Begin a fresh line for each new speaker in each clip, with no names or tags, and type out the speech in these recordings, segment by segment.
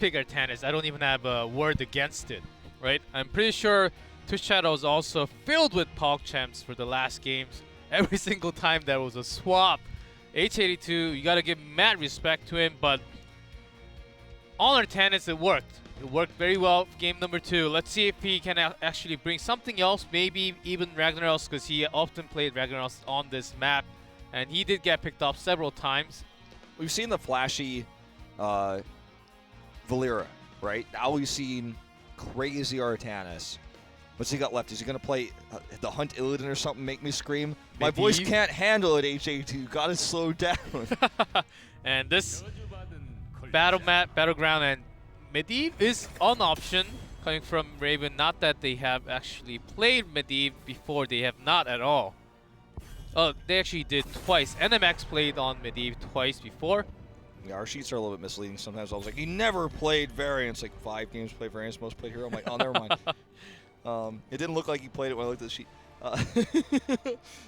pick Artanis. I don't even have a word against it, right? I'm pretty sure Twitch chat was also filled with PogChamps for the last games. Every single time there was a swap. H82, you gotta give mad respect to him, but on Artanis it worked. It worked very well game number 2. Let's see if he can actually bring something else, maybe even Ragnaros, because he often played Ragnaros on this map, and he did get picked up several times.
We've seen the flashy Valera, right? Now we've seen crazy Artanis. What's he got left? Is he going to play the Hunt Illidan or something, make me scream? My voice can't handle it, HA2. You got to slow down.
And this Battleground and Medivh is an option coming from Raven. Not that they have actually played Medivh before. They have not at all. Oh, they actually did twice. NMX played on Medivh twice before.
Yeah, our sheets are a little bit misleading sometimes. I was like, he never played Variants. Like 5 games played Variants, most played Hero. I'm like, oh, never mind. It didn't look like he played it when I looked at the sheet.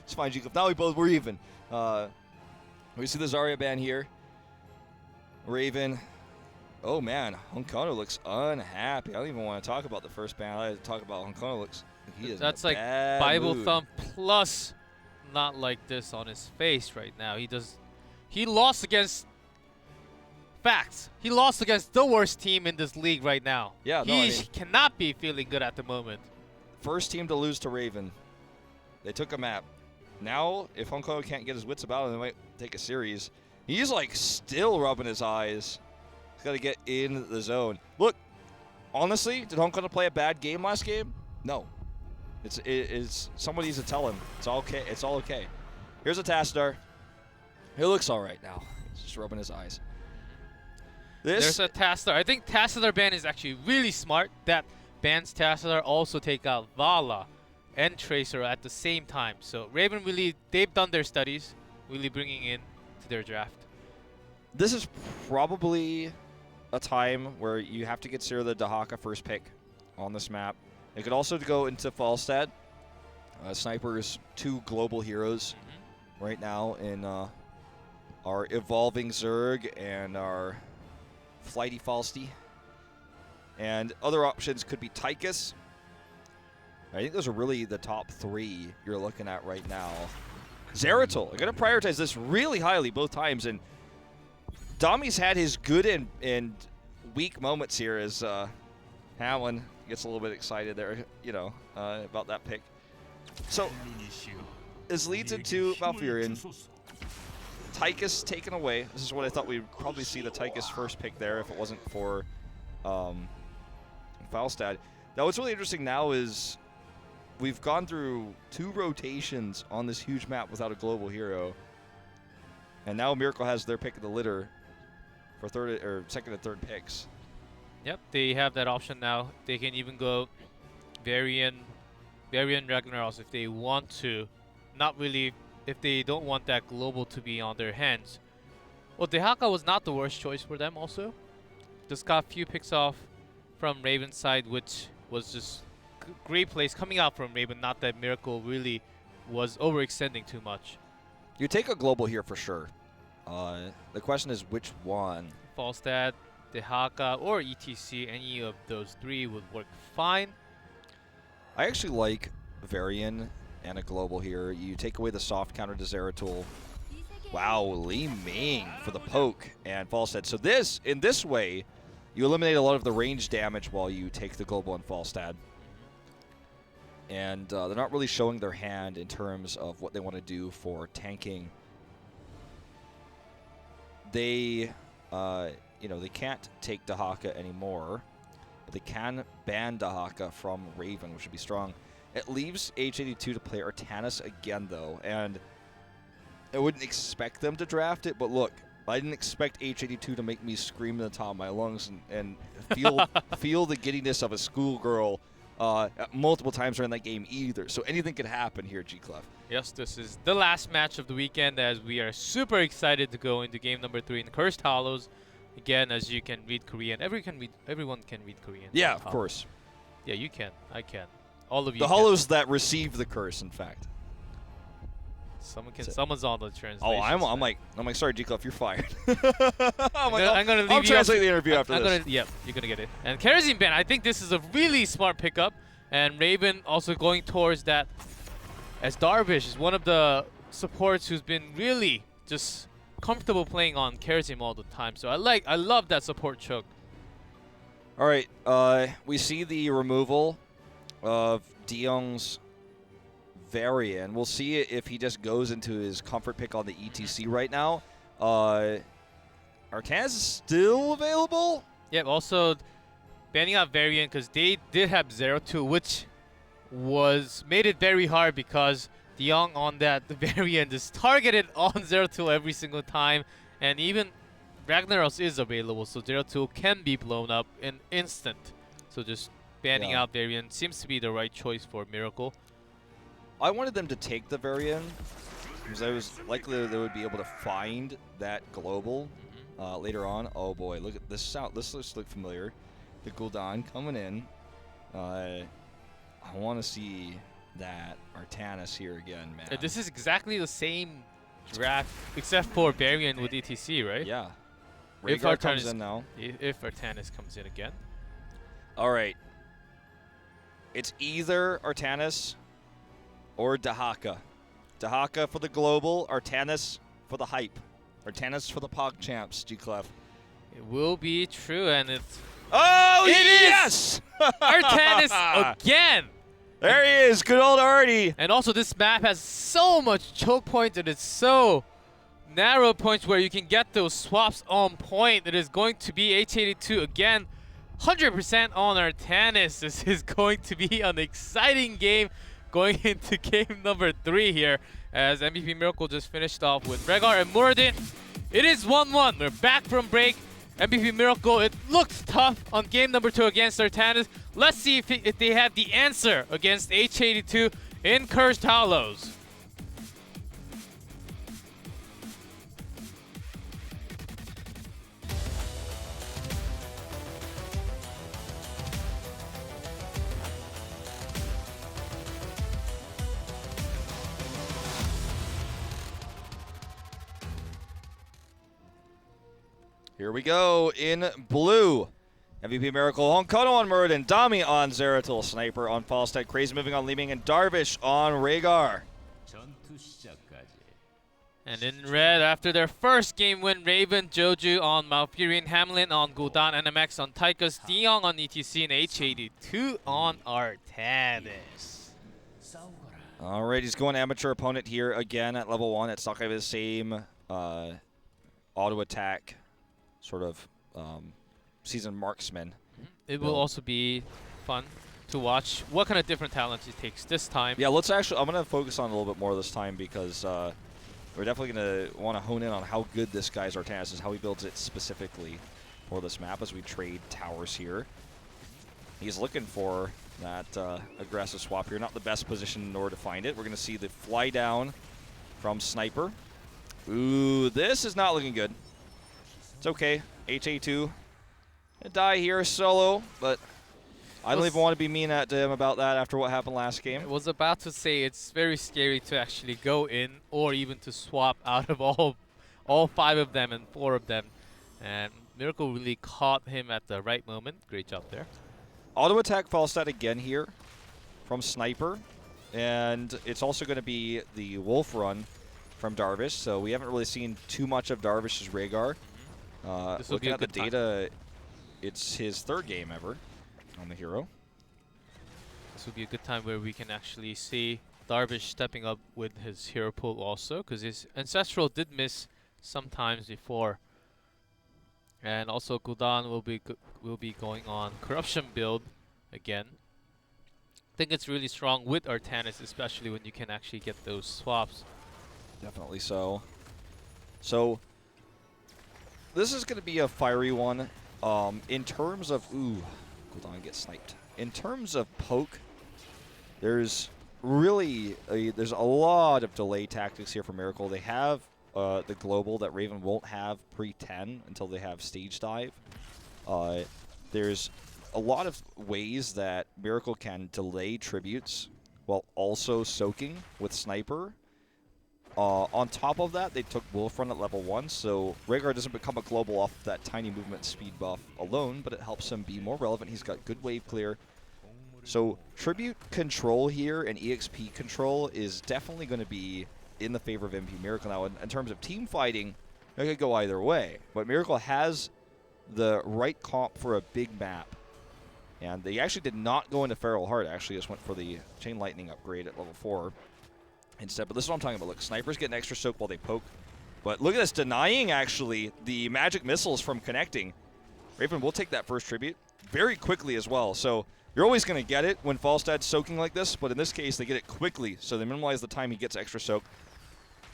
It's fine, G-Cliff. Now we're even. We see the Zarya ban here. Raven. Oh, man. Hunkono looks unhappy. I don't even want to talk about the first ban. I have to talk about Hunkono looks. He is
That's
in a
like
bad
Bible
mood.
thumb plus not like this on his face right now. He lost against facts. He lost against the worst team in this league right now.
Yeah,
he cannot be feeling good at the moment.
First team to lose to Raven. They took a map. Now, if Hunkono can't get his wits about him, they might take a series. He's like still rubbing his eyes. He's got to get in the zone. Look, honestly, did Hunkono play a bad game last game? No. It's somebody needs to tell him. It's all okay. It's all okay. Here's a Tassadar. He looks all right now. He's just rubbing his eyes.
There's a Tassadar. I think Tassadar ban is actually really smart. That bans Tassadar also take out Vala and Tracer at the same time. So Raven really, they've done their studies, really bringing in to their draft.
This is probably a time where you have to consider the Dahaka first pick on this map. It could also go into Falstad. Sniper's 2 global heroes right now in our evolving Zerg and our flighty Falsty. And other options could be Tychus. I think those are really the top 3 you're looking at right now. Zeratul, I'm going to prioritize this really highly both times. And Dami's had his good and weak moments here as Hamlin gets a little bit excited there, you know, about that pick. So, this leads into Valkyrian. Tychus taken away. This is what I thought we'd probably see the Tychus first pick there if it wasn't for Falstad. Now, what's really interesting now is we've gone through 2 rotations on this huge map without a global hero. And now Miracle has their pick of the litter for second and third picks.
Yep, they have that option now. They can even go Varian Ragnaros if they want to. Not really if they don't want that global to be on their hands. Well, Dehaka was not the worst choice for them also. Just got a few picks off from Raven's side, which was just great plays coming out from Raven. Not that Miracle really was overextending too much.
You take a global here for sure. The question is which one?
Falstad, Dehaka, or ETC, any of those 3 would work fine.
I actually like Varian and a global here. You take away the soft counter to Zeratul. Wow, Li Ming for the poke and Falstad. So in this way, you eliminate a lot of the range damage while you take the global and Falstad. And they're not really showing their hand in terms of what they want to do for tanking. They, they can't take Dahaka anymore, but they can ban Dahaka from Raven, which would be strong. It leaves H82 to play Artanis again, though, and I wouldn't expect them to draft it, but look, I didn't expect H82 to make me scream in the top of my lungs and feel the giddiness of a schoolgirl multiple times during that game either. So anything could happen here, G-Clef.
Yes, this is the last match of the weekend as we are super excited to go into game number 3 in Cursed Hollows. Again, as you can read Korean. Everyone can read Korean.
Yeah, of course.
Yeah, you can. I can. All of you
The Hollows that received the curse, in fact.
Someone's on the translation.
Oh, I'm like, sorry, G-Club, you're fired.
I'm gonna leave
I'll
you
translate the interview after this.
Yep, you're gonna get it. And Kerosene Ben, I think this is a really smart pickup. And Raven also going towards that, as Darvish is one of the supports who's been really just comfortable playing on Kerosene all the time. So I love that support choke.
All right, we see the removal of DeYoung's Varian. We'll see if he just goes into his comfort pick on the ETC right now. Artaz is still available?
Yep, also banning out Varian because they did have 0-2, which made it very hard because DeYoung on that Varian is targeted on 0-2 every single time, and even Ragnaros is available, so 0-2 can be blown up in instant. So just banning out Varian seems to be the right choice for Miracle.
I wanted them to take the Varian because I was likely they would be able to find that global later on. Oh boy, look at this sound. This looks familiar. The Gul'dan coming in. I want to see that Artanis here again, man.
This is exactly the same draft except for Varian with ETC, right?
Yeah.
If
Rhaegar comes in now.
If Artanis comes in again.
All right. It's either Artanis or Dahaka. Dahaka for the global, Artanis for the hype. Artanis for the Pog champs, G-Clef.
It will be true, and it's...
Oh,
yes! Artanis again!
There he is, good old Artie.
And also this map has so much choke points, and it's so narrow points where you can get those swaps on point. It is going to be H82 again. 100% on Artanis. This is going to be an exciting game going into game number 3 here, as MVP Miracle just finished off with Rhaegar and Muradin. It is 1-1. We're back from break. MVP Miracle, it looks tough on game number 2 against Artanis. Let's see if they have the answer against H82 in Cursed Hollows.
Here we go in blue. MVP Miracle on Kono on Muradin, Dami on Zeratul, Sniper on Falstad, Crazy moving on Leeming, and Darvish on Rhaegar.
And in red, after their first game win, Raven, Joju on Malfurion, Hamlin on Gul'dan, NMX on Tychus, DeYoung on ETC, and H82 on Artanis.
Alright, he's going amateur opponent here again at level 1. It's not going to be the same auto attack sort of seasoned marksman.
It will also be fun to watch what kind of different talents he takes this time.
Yeah, let's actually, I'm going to focus on a little bit more this time because we're definitely going to want to hone in on how good this guy's Artanis is, how he builds it specifically for this map as we trade towers here. He's looking for that aggressive swap here. Not the best position nor to find it. We're going to see the fly down from Sniper. Ooh, this is not looking good. It's okay. HA2 die here solo, but I don't even want to be mean to him about that after what happened last game.
I was about to say it's very scary to actually go in or even to swap out of all 5 of them and 4 of them. And Miracle really caught him at the right moment. Great job there.
Auto attack Falstad again here from Sniper. And it's also going to be the Wolf Run from Darvish. So we haven't really seen too much of Darvish's Rhaegar. Looking at the data, it's his 3rd game ever on the hero.
This would be a good time where we can actually see Darvish stepping up with his hero pool also, because his Ancestral did miss sometimes before. And also Gul'dan will be going on Corruption build again. I think it's really strong with Artanis, especially when you can actually get those swaps.
Definitely so. So this is going to be a fiery one. In terms of Gul'dan gets sniped. In terms of poke, there's really there's a lot of delay tactics here for Miracle. They have the global that Raven won't have pre-10 until they have stage dive. There's a lot of ways that Miracle can delay tributes while also soaking with Sniper. On top of that, they took Wolf Run at level 1, so Rhaegar doesn't become a global off of that tiny movement speed buff alone, but it helps him be more relevant. He's got good wave clear. So Tribute control here and EXP control is definitely going to be in the favor of MP Miracle. Now, in terms of team fighting, it could go either way, but Miracle has the right comp for a big map. And they actually did not go into Feral Heart, actually just went for the Chain Lightning upgrade at level 4 instead. But this is what I'm talking about. Look, snipers get an extra soak while they poke. But look at this, denying actually the magic missiles from connecting. Raven will take that first tribute very quickly as well. So you're always going to get it when Falstad's soaking like this, but in this case they get it quickly, so they minimize the time he gets extra soak.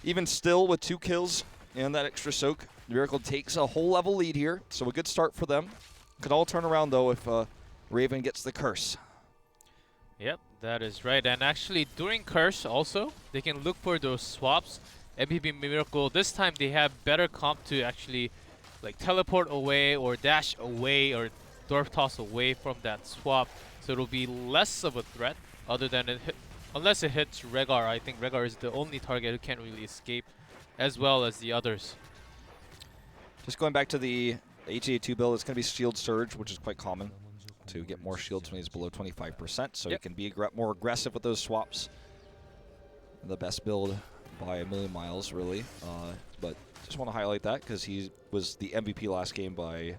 Even still with 2 kills and that extra soak, Miracle takes a whole level lead here, so a good start for them. Could all turn around though if Raven gets the curse.
Yep, that is right. And actually, during Curse also, they can look for those swaps. MVP Miracle, this time they have better comp to actually like teleport away or dash away or Dwarf Toss away from that swap. So it'll be less of a threat other than unless it hits Rhaegar. I think Rhaegar is the only target who can't really escape, as well as the others.
Just going back to the HGC build, it's going to be Shield Surge, which is quite common to get more shields when he's below 25%, so he can be more aggressive with those swaps. The best build by a million miles, really. But just want to highlight that because he was the MVP last game by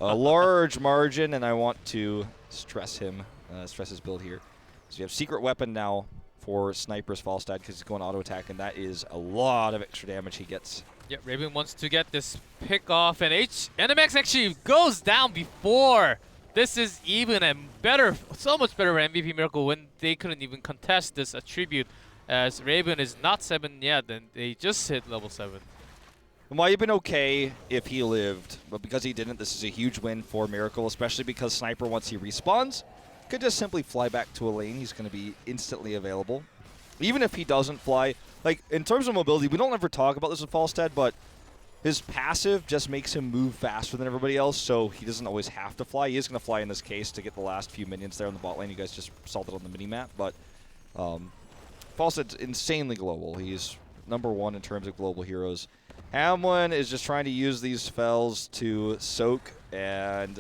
a large margin, and I want to stress him, stress his build here. So you have Secret Weapon now for Sniper's Falstad because he's going auto attack, and that is a lot of extra damage he gets.
Yep, Raven wants to get this pick off, and NMX actually goes down before. This is even a better, so much better for MVP Miracle when they couldn't even contest this attribute, as Raven is not 7 yet, and they just hit level 7.
It might have been okay if he lived, but because he didn't, this is a huge win for Miracle, especially because Sniper, once he respawns, could just simply fly back to a lane. He's going to be instantly available. Even if he doesn't fly, like in terms of mobility, we don't ever talk about this with Falstad, but his passive just makes him move faster than everybody else, so he doesn't always have to fly. He is going to fly in this case to get the last few minions there on the bot lane. You guys just saw that on the mini-map, but Falstad's insanely global. He's #1 in terms of global heroes. Hamlin is just trying to use these fells to soak and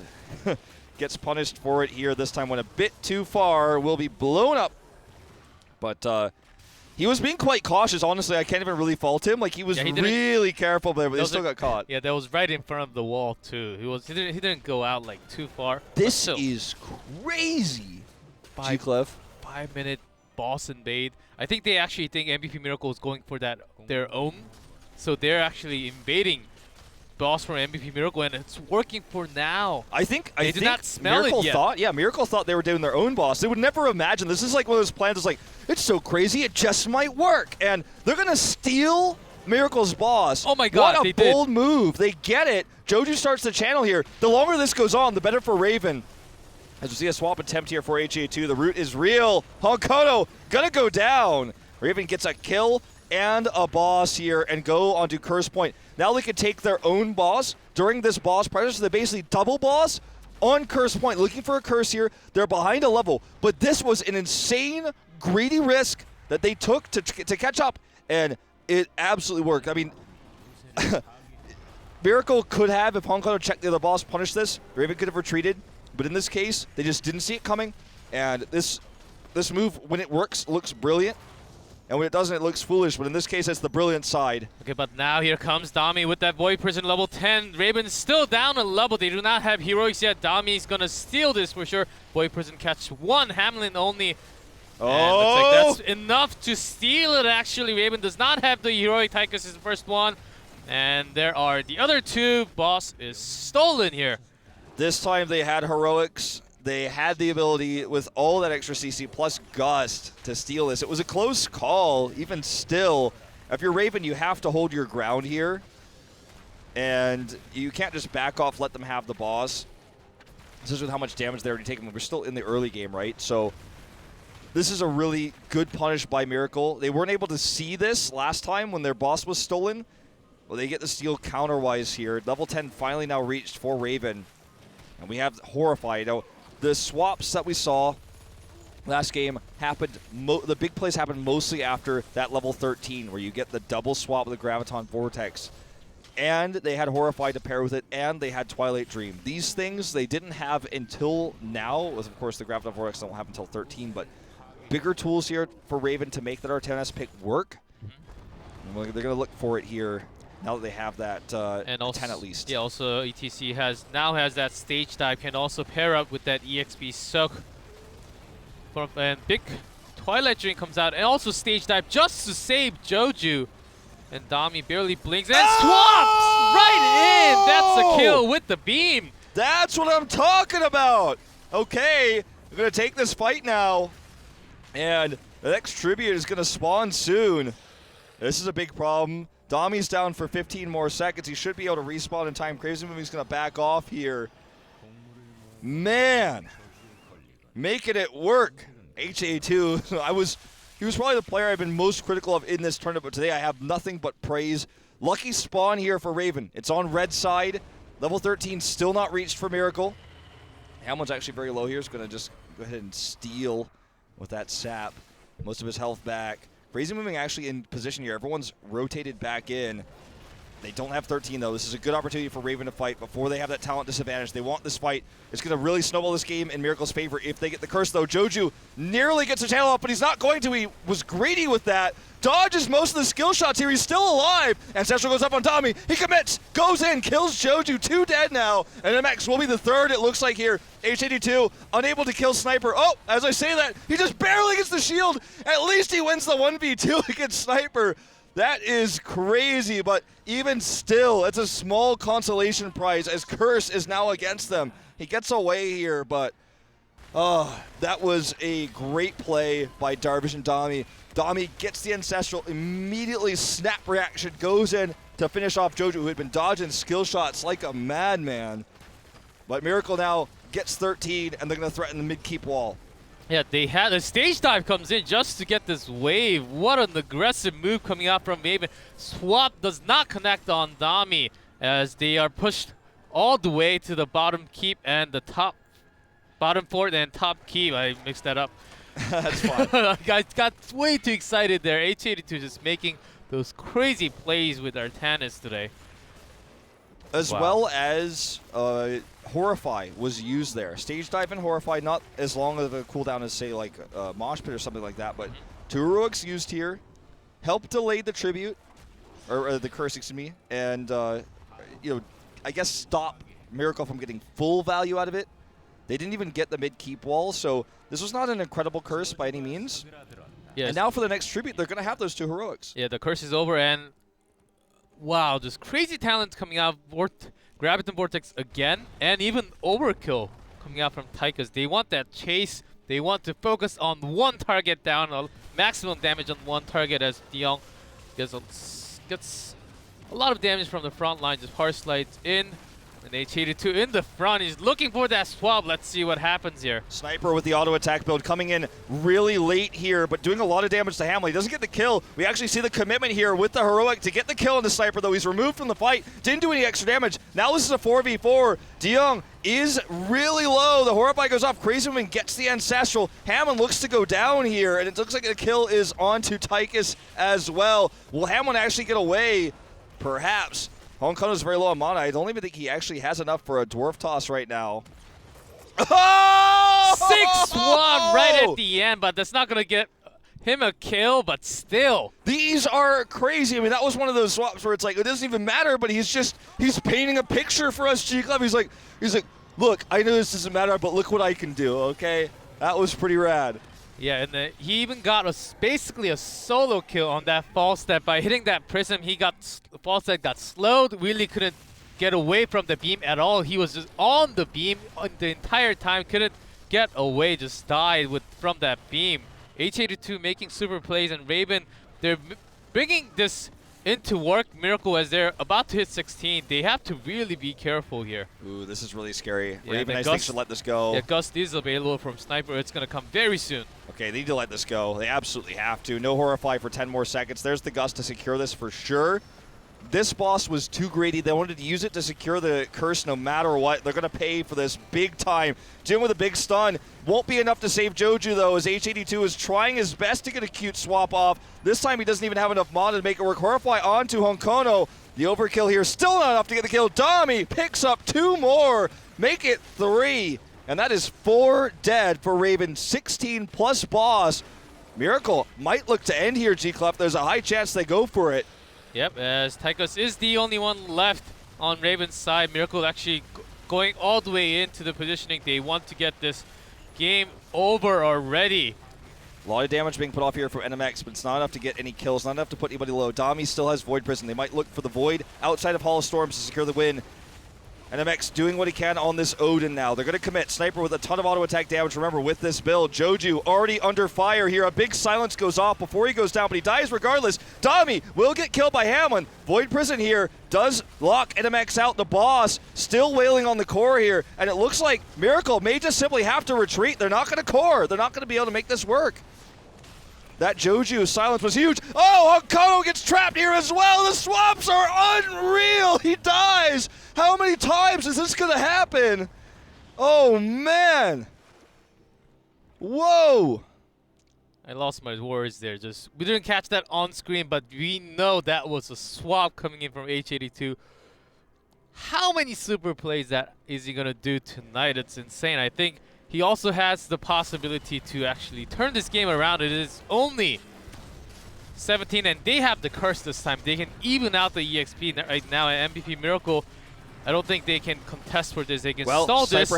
gets punished for it here. This time went a bit too far, will be blown up. But he was being quite cautious, honestly. I can't even really fault him. Like, he was really careful there, but he still got caught.
Yeah, that was right in front of the wall, too. He didn't go out, like, too far.
This is crazy. G-Clef.
5-minute boss invade. I think they actually think MVP Miracle is going for that their own. So they're actually invading boss from MVP Miracle, and it's working for now.
I think
did not smell
Miracle
it yet.
thought, yeah, Miracle thought they were doing their own boss. They would never imagine. This is like one of those plans. It's like, it's so crazy, it just might work. And they're going to steal Miracle's boss.
Oh my god,
what a bold move. They get it. Joju starts the channel here. The longer this goes on, the better for Raven. As we see a swap attempt here for HGC, the root is real. Honkoto gonna go down. Raven gets a kill and a boss here and go onto Curse Point. Now they can take their own boss during this boss pressure, so they basically double boss on Curse Point. Looking for a curse here. They're behind a level, but this was an insane, greedy risk that they took to catch up, and it absolutely worked. I mean, Miracle could have, if Honkoto checked the other boss, punished this. Raven could have retreated, but in this case, they just didn't see it coming, and this move, when it works, looks brilliant. And when it doesn't, it looks foolish, but in this case, it's the brilliant side.
Okay, but now here comes Dami with that Void Prison level 10. Raven's still down a level. They do not have heroics yet. Dami's gonna steal this for sure. Void Prison catch 1, Hamlin only.
Oh!
And looks like that's enough to steal it, actually. Raven does not have the heroic. Tychus is the first one. And there are the other 2. Boss is stolen here.
This time they had heroics. They had the ability with all that extra CC plus Gust to steal this. It was a close call, even still. If you're Raven, you have to hold your ground here. And you can't just back off, let them have the boss. This is with how much damage they're already taking. We're still in the early game, right? So this is a really good punish by Miracle. They weren't able to see this last time when their boss was stolen. Well, they get the steal counter-wise here. Level 10 finally now reached for Raven. And we have Horrify. You know, the swaps that we saw last game happened, the big plays happened mostly after that level 13 where you get the double swap with the Graviton Vortex. And they had Horrify to pair with it, and they had Twilight Dream. These things they didn't have until now, was of course the Graviton Vortex don't have until 13, but bigger tools here for Raven to make that R10S pick work. They're going to look for it here now that they have that
and also,
10 at least.
Yeah, also ETC now has that stage dive, can also pair up with that EXP soak. And big Twilight Dream comes out, and also stage dive just to save Joju. And Dami barely blinks and swaps right in. That's a kill with the beam.
That's what I'm talking about. Okay, we're going to take this fight now. And the next tribute is going to spawn soon. This is a big problem. Dami's down for 15 more seconds. He should be able to respawn in time. Crazy Movie's going to back off here. Man, making it work. HA2, he was probably the player I've been most critical of in this tournament, but today I have nothing but praise. Lucky spawn here for Raven. It's on red side. Level 13 still not reached for Miracle. Hamlin's actually very low here. He's going to just go ahead and steal with that sap. Most of his health back. Crazy Moving actually in position here. Everyone's rotated back in. They don't have 13 though. This is a good opportunity for Raven to fight before they have that talent disadvantage. They want this fight. It's going to really snowball this game in Miracle's favor if they get the curse though. Joju nearly gets a channel up, but he's not going to. He was greedy with that. Dodges most of the skill shots here. He's still alive. Ancestral goes up on Dami. He commits, goes in, kills Joju. 2 dead now. And MX will be the 3rd, it looks like here. H82 unable to kill Sniper. Oh, as I say that, he just barely gets the shield. At least he wins the 1v2 against Sniper. That is crazy, but even still, it's a small consolation prize as Curse is now against them. He gets away here, but that was a great play by Darvish and Dami. Dami gets the Ancestral, immediately snap reaction, goes in to finish off Joju, who had been dodging skill shots like a madman. But Miracle now gets 13, and they're going to threaten the mid-keep wall.
Yeah, they had a stage dive comes in just to get this wave. What an aggressive move coming out from Maven. Swap does not connect on Dami as they are pushed all the way to the bottom keep and the bottom fort and top keep. I mixed that up.
That's fine.
I got way too excited there. H82 just making those crazy plays with Artanis today.
As well as Horrify was used there. Stage dive and Horrify, not as long of a cooldown as, say, like Mosh Pit or something like that, but 2 heroics used here. Help delay the tribute, or the curse, excuse me, and, you know, I guess stop Miracle from getting full value out of it. They didn't even get the mid-keep wall, so this was not an incredible curse by any means. Yes. And now for the next tribute, they're going to have those 2 heroics.
Yeah, the curse is over, and wow, just crazy talent coming out of Graviton Vortex again, and even Overkill coming out from Tychus. They want that chase. They want to focus on one target down, maximum damage on one target as DeYoung gets a lot of damage from the front line. Just hard slides in, and H82 in the front. He's looking for that swap. Let's see what happens here.
Sniper with the auto attack build coming in really late here, but doing a lot of damage to Hamlin. He doesn't get the kill. We actually see the commitment here with the heroic to get the kill on the Sniper, though. He's removed from the fight. Didn't do any extra damage. Now this is a 4v4. DeYoung is really low. The Horrify goes off. Crazy Woman gets the Ancestral. Hammond looks to go down here, and it looks like the kill is onto Tychus as well. Will Hammond actually get away? Perhaps. Hong Kong is very low on mana. I don't even think he actually has enough for a Dwarf Toss right now.
Oh! 6-1 right at the end, but that's not going to get him a kill, but still.
These are crazy. I mean, that was one of those swaps where it's like, it doesn't even matter, but he's painting a picture for us, G-Club. He's like, look, I know this doesn't matter, but look what I can do, okay? That was pretty rad.
Yeah, and he even got basically a solo kill on that false step. By hitting that prism, false step got slowed, really couldn't get away from the beam at all. He was just on the beam the entire time, couldn't get away, just died from that beam. H82 making super plays, and Raven, they're bringing this into work. Miracle, as they're about to hit 16, they have to really be careful here.
Ooh, this is really scary.
Yeah,
Raven, I think, should let this go.
Yeah, Gust is available from Sniper. It's going to come very soon.
Okay, they need to let this go. They absolutely have to. No Horrify for 10 more seconds. There's the Gust to secure this for sure. This boss was too greedy. They wanted to use it to secure the curse no matter what. They're going to pay for this big time. Jin with a big stun. Won't be enough to save Joju, though, as H82 is trying his best to get a cute swap off. This time he doesn't even have enough mana to make it work. Horrify onto Honkono. The overkill here, still not enough to get the kill. Dami picks up 2 more. Make it 3. And that is 4 dead for Raven. 16 plus boss. Miracle might look to end here, G-Club. There's a high chance they go for it.
Yep, as Tychus is the only one left on Raven's side. Miracle actually going all the way into the positioning. They want to get this game over already.
A lot of damage being put off here from NMX, but it's not enough to get any kills, not enough to put anybody low. Dami still has Void Prison. They might look for the Void outside of Hall of Storms to secure the win. NMX doing what he can on this Odin now. They're going to commit. Sniper with a ton of auto attack damage. Remember, with this build, Joju already under fire here. A big silence goes off before he goes down, but he dies regardless. Dami will get killed by Hamlin. Void Prison here does lock NMX out. The boss still wailing on the core here, and it looks like Miracle may just simply have to retreat. They're not going to core. They're not going to be able to make this work. That Joju silence was huge. Oh, Honkono gets trapped here as well. The swaps are unreal. He dies. How many times is this going to happen? Oh, man. Whoa.
I lost my words there. We didn't catch that on screen, but we know that was a swap coming in from H82. How many super plays that is he going to do tonight? It's insane. I think he also has the possibility to actually turn this game around. It is only 17, and they have the curse this time. They can even out the EXP right now, and MVP Miracle, I don't think they can contest for this. They can stall this.
Sniper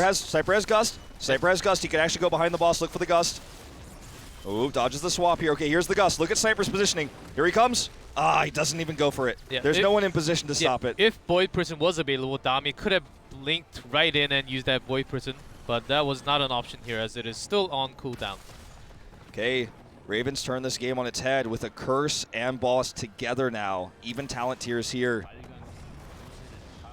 has Gust. Sniper has Gust. He can actually go behind the boss, look for the Gust. Oh, dodges the swap here. Okay, here's the Gust. Look at Sniper's positioning. Here he comes. Ah, he doesn't even go for it. Yeah, there's no one in position to stop it.
If Void Prison was available, Dami could have linked right in and used that Void Prison. But that was not an option here, as it is still on cooldown.
Okay, Ravens turn this game on its head with a curse and boss together now. Even talent tiers here.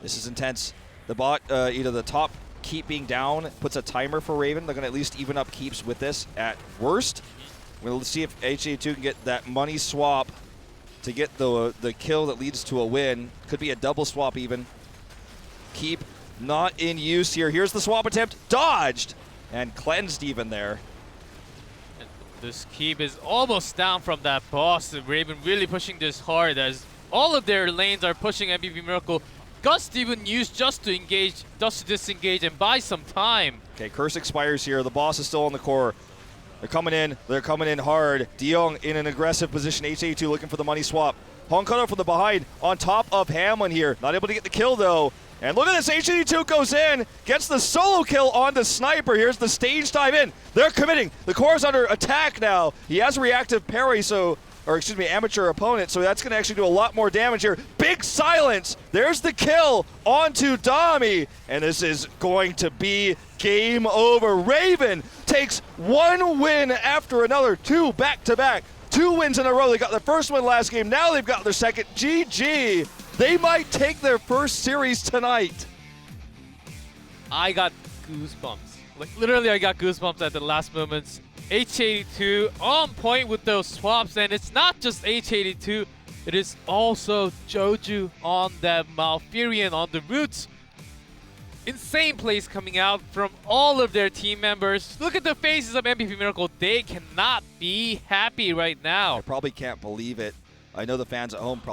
This is intense. The bot, either the top keep being down puts a timer for Raven. They're going to at least even up keeps with this at worst. We'll see if HA2 can get that money swap to get the kill that leads to a win. Could be a double swap even. Keep not in use here. Here's the swap attempt. Dodged and cleansed even there.
And this keep is almost down from that boss. The Raven really pushing this hard as all of their lanes are pushing MVP Miracle. Gust even used just to engage, just to disengage and buy some time.
Okay, curse expires here. The boss is still on the core. They're coming in. They're coming in hard. Diong in an aggressive position. H82 looking for the money swap. Honkono from the behind on top of Hamlin here. Not able to get the kill though. And look at this, H82 goes in, gets the solo kill on the Sniper. Here's the stage dive in. They're committing. The core is under attack now. He has a reactive parry, amateur opponent, so that's gonna actually do a lot more damage here. Big silence. There's the kill onto Dami. And this is going to be game over. Raven takes 1 win after another, 2 back-to-back. 2 wins in a row. They got their first win last game. Now they've got their second. GG. They might take their first series tonight.
I got goosebumps. Like, literally, I got goosebumps at the last moments. H82 on point with those swaps, and it's not just H82. It is also Joju on that Malfurion on the roots. Insane plays coming out from all of their team members. Look at the faces of MVP Miracle. They cannot be happy right now.
I probably can't believe it. I know the fans at home probably